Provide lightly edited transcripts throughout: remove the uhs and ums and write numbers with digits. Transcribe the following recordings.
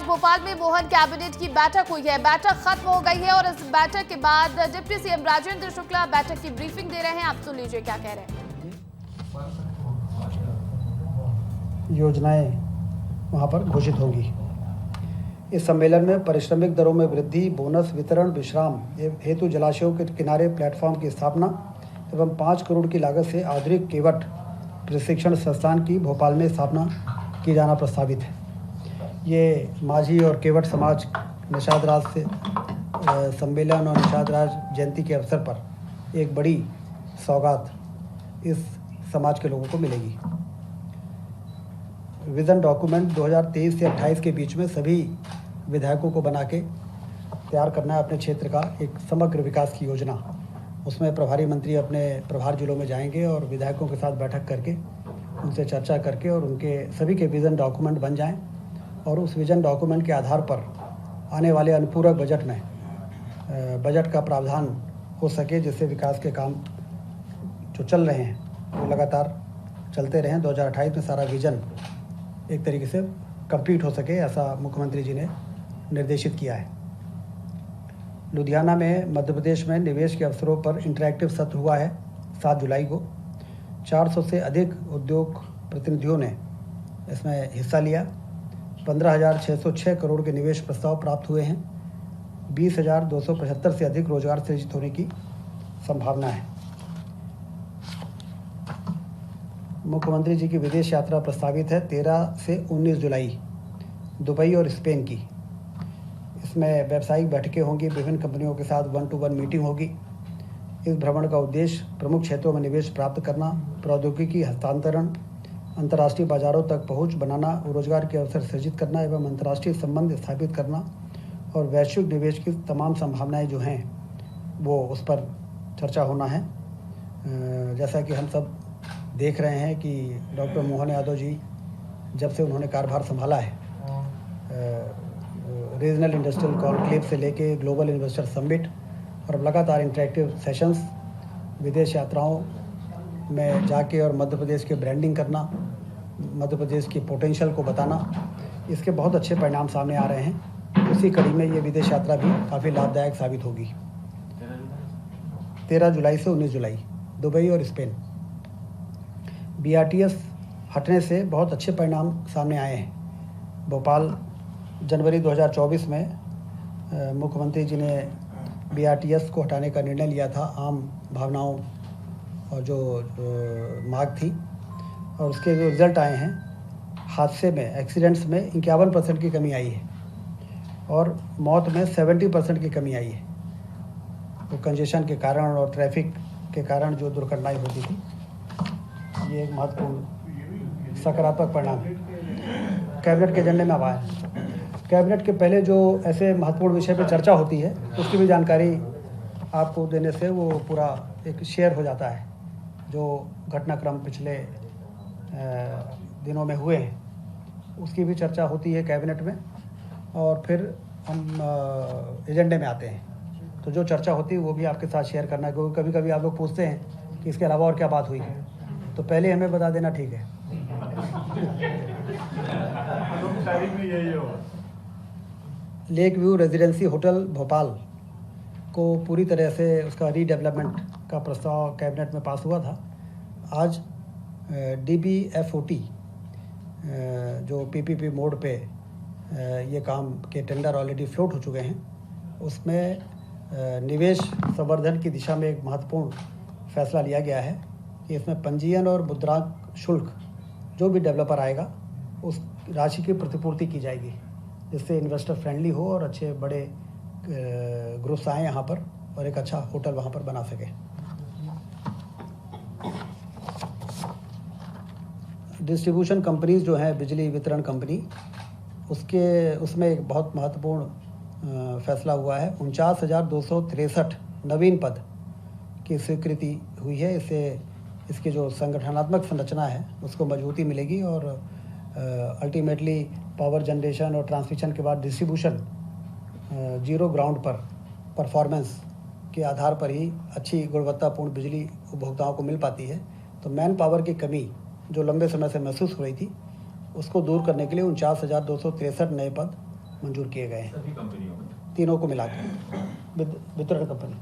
आज भोपाल में मोहन कैबिनेट की बैठक हुई है। बैठक खत्म हो गई है और इस बैठक के बाद डिप्टी सीएम राजेंद्र शुक्ला बैठक की ब्रीफिंग दे रहे हैं। आप सुन लीजिए क्या कह रहे हैं। योजनाएं वहां पर घोषित होंगी। इस सम्मेलन में पारिश्रमिक दरों में वृद्धि, बोनस वितरण, विश्राम हेतु जलाशयों के किनारे प्लेटफॉर्म की स्थापना एवं 5 करोड़ की लागत से आधुनिक केवट प्रशिक्षण संस्थान की भोपाल में स्थापना की जाना प्रस्तावित है। ये माझी और केवट समाज निषाद राज से सम्मेलन और निषाद राज जयंती के अवसर पर एक बड़ी सौगात इस समाज के लोगों को मिलेगी। विज़न डॉक्यूमेंट 2023 से 28 के बीच में सभी विधायकों को बना के तैयार करना है अपने क्षेत्र का एक समग्र विकास की योजना। उसमें प्रभारी मंत्री अपने प्रभार जिलों में जाएंगे और विधायकों के साथ बैठक करके उनसे चर्चा करके और उनके सभी के विज़न डॉक्यूमेंट बन जाएं और उस विज़न डॉक्यूमेंट के आधार पर आने वाले अनुपूरक बजट में बजट का प्रावधान हो सके, जिससे विकास के काम जो चल रहे हैं वो लगातार चलते रहें। 2028 में सारा विज़न एक तरीके से कंप्लीट हो सके, ऐसा मुख्यमंत्री जी ने निर्देशित किया है। लुधियाना में मध्य प्रदेश में निवेश के अवसरों पर इंटरैक्टिव सत्र हुआ है 7 जुलाई को। 400 से अधिक उद्योग प्रतिनिधियों ने इसमें हिस्सा लिया। 15,606 करोड़ के निवेश प्रस्ताव प्राप्त हुए हैं। 20,275 से अधिक रोजगार सृजित होने की संभावना है। मुख्यमंत्री जी की विदेश यात्रा प्रस्तावित है 13 से 19 जुलाई दुबई और स्पेन की। इसमें व्यावसायिक बैठकें होंगी, विभिन्न कंपनियों के साथ 1-to-1 मीटिंग होगी। इस भ्रमण का उद्देश्य प्रमुख क्षेत्रों में निवेश प्राप्त करना, प्रौद्योगिकी हस्तांतरण, अंतर्राष्ट्रीय बाजारों तक पहुंच बनाना, रोजगार के अवसर सृजित करना एवं अंतर्राष्ट्रीय संबंध स्थापित करना और वैश्विक निवेश की तमाम संभावनाएं जो हैं वो उस पर चर्चा होना है। जैसा कि हम सब देख रहे हैं कि डॉक्टर मोहन यादव जी जब से उन्होंने कार्यभार संभाला है, रीजनल इंडस्ट्रियल कॉन्क्लेव से लेके ग्लोबल इन्वेस्टर समिट और अब लगातार इंटरेक्टिव सेशंस, विदेश यात्राओं में जाके और मध्य प्रदेश के ब्रांडिंग करना, मध्य प्रदेश की पोटेंशियल को बताना, इसके बहुत अच्छे परिणाम सामने आ रहे हैं। उसी कड़ी में ये विदेश यात्रा भी काफ़ी लाभदायक साबित होगी। 13 जुलाई से 19 जुलाई दुबई और स्पेन। BRTS हटने से बहुत अच्छे परिणाम सामने आए हैं। भोपाल जनवरी 2024 में मुख्यमंत्री जी ने BRTS को हटाने का निर्णय लिया था, आम भावनाओं और जो मांग थी, और उसके जो रिज़ल्ट आए हैं, हादसे में, एक्सीडेंट्स में 51% की कमी आई है और मौत में 70% की कमी आई है। तो कंजेशन के कारण और ट्रैफिक के कारण जो दुर्घटनाएं होती थी, ये एक महत्वपूर्ण सकारात्मक परिणाम कैबिनेट के एजेंडे में आया है। कैबिनेट के पहले जो ऐसे महत्वपूर्ण विषय पर चर्चा होती है उसकी भी जानकारी आपको देने से वो पूरा एक शेयर हो जाता है। जो घटनाक्रम पिछले दिनों में हुए हैं उसकी भी चर्चा होती है कैबिनेट में और फिर हम एजेंडे में आते हैं। तो जो चर्चा होती है वो भी आपके साथ शेयर करना है, क्योंकि कभी कभी आप लोग पूछते हैं कि इसके अलावा और क्या बात हुई है, तो पहले हमें बता देना, ठीक है। Lake view residency hotel Bhopal को पूरी तरह से उसका रीडेवलपमेंट का प्रस्ताव कैबिनेट में पास हुआ था। आज DBFOT जो PPP मोड पे ये काम के टेंडर ऑलरेडी फ्लोट हो चुके हैं, उसमें निवेश संवर्धन की दिशा में एक महत्वपूर्ण फैसला लिया गया है कि इसमें पंजीयन और मुद्रांक शुल्क जो भी डेवलपर आएगा उस राशि की प्रतिपूर्ति की जाएगी, जिससे इन्वेस्टर फ्रेंडली हो और अच्छे बड़े ग्रुप्स आए यहाँ पर और एक अच्छा होटल वहाँ पर बना सके। डिस्ट्रीब्यूशन कंपनीज जो हैं, बिजली वितरण कंपनी, उसमें एक बहुत महत्वपूर्ण फैसला हुआ है। 49,263 नवीन पद की स्वीकृति हुई है। इससे इसकी जो संगठनात्मक संरचना है उसको मजबूती मिलेगी और अल्टीमेटली पावर जनरेशन और ट्रांसमिशन के बाद डिस्ट्रीब्यूशन जीरो ग्राउंड पर परफॉर्मेंस के आधार पर ही अच्छी गुणवत्तापूर्ण बिजली उपभोक्ताओं को मिल पाती है। तो मैन पावर की कमी जो लंबे समय से महसूस हो रही थी, उसको दूर करने के लिए 49,263 नए पद मंजूर किए गए हैं, सभी कंपनियों में तीनों को मिला के वितरण कंपनी।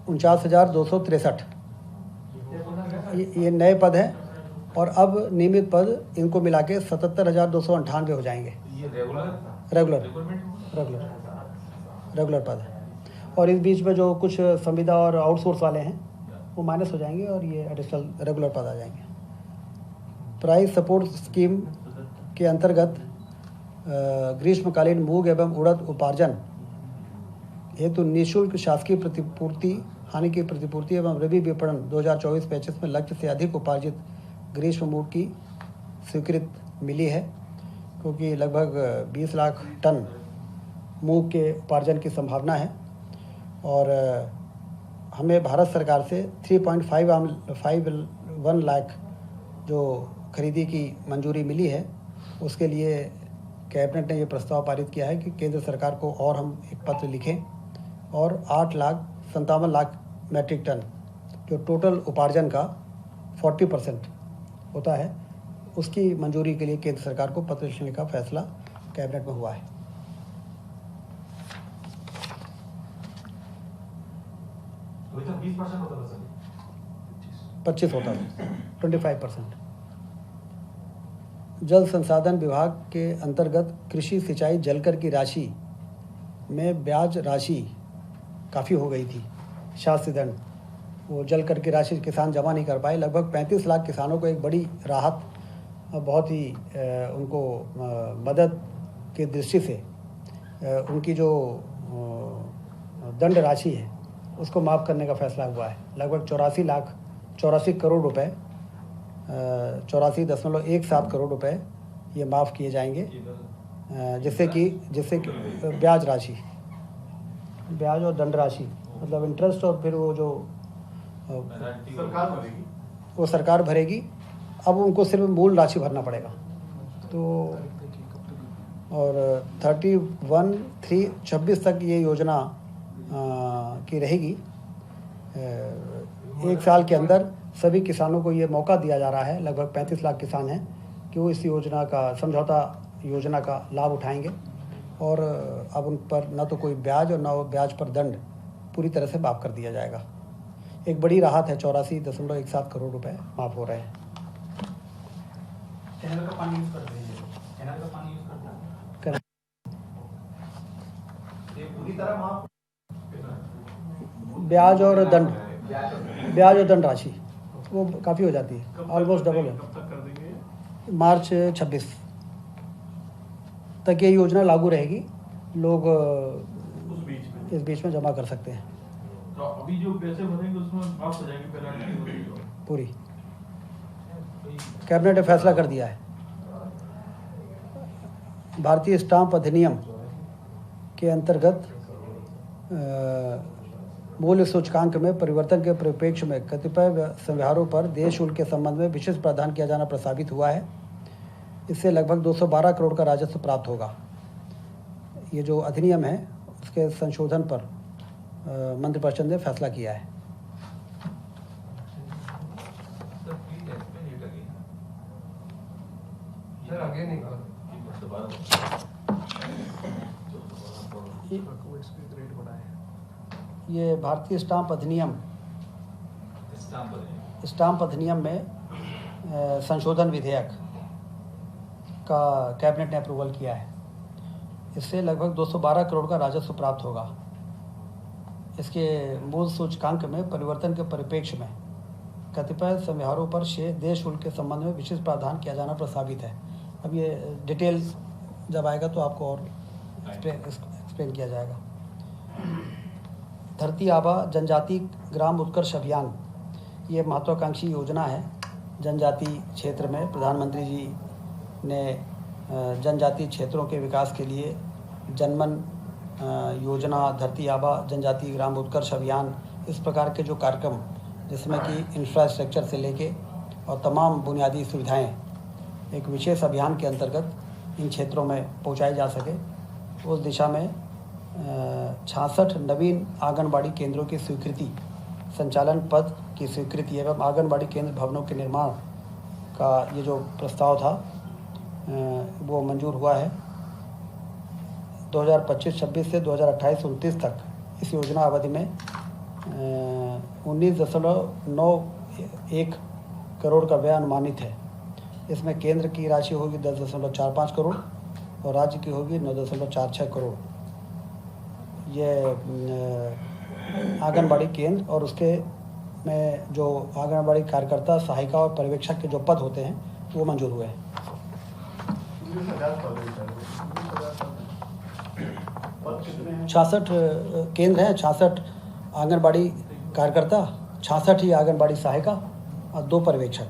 49,263 ये नए पद हैं, और अब नियमित पद इनको मिला के 77,298 हो जाएंगे। ये रेगुलर पद है। और इस बीच में जो कुछ संविदा और आउटसोर्स वाले हैं वो माइनस हो जाएंगे और ये एडिशनल रेगुलर पद आ जाएंगे। प्राइस सपोर्ट स्कीम के अंतर्गत ग्रीष्मकालीन मूंग एवं उड़द उपार्जन हेतु निःशुल्क शासकीय प्रतिपूर्ति हानि की प्रतिपूर्ति एवं रबी विपणन 2024-25 में लक्ष्य से अधिक उपार्जित ग्रीष्म मूंग की स्वीकृत मिली है, क्योंकि लगभग 20 लाख टन मूंग के उपार्जन की संभावना है। और हमें भारत सरकार से 3.51 लाख जो खरीदी की मंजूरी मिली है, उसके लिए कैबिनेट ने ये प्रस्ताव पारित किया है कि केंद्र सरकार को और हम एक पत्र लिखें और 8,57 लाख मैट्रिक टन जो टोटल उपार्जन का 40% होता है, उसकी मंजूरी के लिए केंद्र सरकार को पत्र लिखने का फैसला कैबिनेट में हुआ है। अभी तो 20% होता था सर, 25 होता है, 25%। जल संसाधन विभाग के अंतर्गत कृषि सिंचाई जलकर की राशि में ब्याज राशि काफ़ी हो गई थी, शास्ति दंड वो जलकर की राशि किसान जमा नहीं कर पाए। लगभग 35 लाख किसानों को एक बड़ी राहत, बहुत ही उनको मदद की दृष्टि से उनकी जो दंड राशि है उसको माफ़ करने का फैसला हुआ है। लगभग 84 करोड़ रुपए 84.17 करोड़ रुपए ये माफ़ किए जाएंगे, जिससे कि ब्याज और दंड राशि मतलब इंटरेस्ट, और फिर वो जो सरकार भरेगी। अब उनको सिर्फ मूल राशि भरना पड़ेगा। तो और 31/3/26 तक ये योजना की रहेगी। एक साल के अंदर सभी किसानों को ये मौका दिया जा रहा है, लगभग 35 लाख किसान हैं, कि वो इस योजना का समझौता योजना का लाभ उठाएंगे, और अब उन पर न तो कोई ब्याज और न ब्याज पर दंड पूरी तरह से माफ़ कर दिया जाएगा। एक बड़ी राहत है, 84.17 करोड़ रुपए माफ़ हो रहे हैं। कैनाल का पानी यूज करते हैं, कैनाल का पानी यूज करते हैं, ये पूरी तरह माफ ब्याज और दंड राशि वो काफ़ी हो जाती है, ऑलमोस्ट डबल है। कब तक कर देंगे? मार्च 26 तक ये योजना लागू रहेगी। लोग इस बीच में जमा कर सकते हैं। तो अभी जो पैसे भरेंगे उसमें माफ हो जाएंगे पेनल्टी पूरी। कैबिनेट ने फैसला कर दिया है। भारतीय स्टाम्प अधिनियम के अंतर्गत मूल्य सूचकांक में परिवर्तन के परिप्रेक्ष्य में कतिपय संव्यवहारों पर देय शुल्क के संबंध में विशेष प्रावधान किया जाना प्रस्तावित हुआ है। इससे लगभग 212 करोड़ का राजस्व प्राप्त होगा। ये जो अधिनियम है उसके संशोधन पर मंत्रिपरिषद ने फैसला किया है। आगे नहीं ये भारतीय स्टाम्प अधिनियम में संशोधन विधेयक का कैबिनेट ने अप्रूवल किया है। इससे लगभग 212 करोड़ का राजस्व प्राप्त होगा। इसके मूल सूचकांक में परिवर्तन के परिप्रेक्ष्य में कतिपय संव्यवहारों पर देय शुल्क के संबंध में विशेष प्रावधान किया जाना प्रस्तावित है। अब ये डिटेल्स जब आएगा तो आपको और एक्सप्लेन किया जाएगा। धरती आबा जनजाति ग्राम उत्कर्ष अभियान ये महत्वाकांक्षी योजना है। जनजाति क्षेत्र में प्रधानमंत्री जी ने जनजाति क्षेत्रों के विकास के लिए जनमन योजना, धरती आबा जनजाति ग्राम उत्कर्ष अभियान, इस प्रकार के जो कार्यक्रम जिसमें कि इंफ्रास्ट्रक्चर से लेके और तमाम बुनियादी सुविधाएं एक विशेष अभियान के अंतर्गत इन क्षेत्रों में पहुंचाई जा सके, उस दिशा में 66 नवीन आंगनबाड़ी केंद्रों की स्वीकृति, संचालन पद की स्वीकृति एवं आंगनबाड़ी केंद्र भवनों के निर्माण का ये जो प्रस्ताव था वो मंजूर हुआ है। 2025-26 से 2028-29 तक इस योजना अवधि में 19.91 करोड़ का व्यय अनुमानित है। इसमें केंद्र की राशि होगी 10.45 करोड़ और राज्य की होगी 9.46 करोड़। ये आंगनबाड़ी केंद्र और उसके में जो आंगनबाड़ी कार्यकर्ता, सहायिका और पर्यवेक्षक के जो पद होते हैं वो मंजूर हुए हैं। 66 केंद्र हैं, 66 आंगनबाड़ी कार्यकर्ता, 66 ही आंगनबाड़ी सहायिका और 2 पर्यवेक्षक।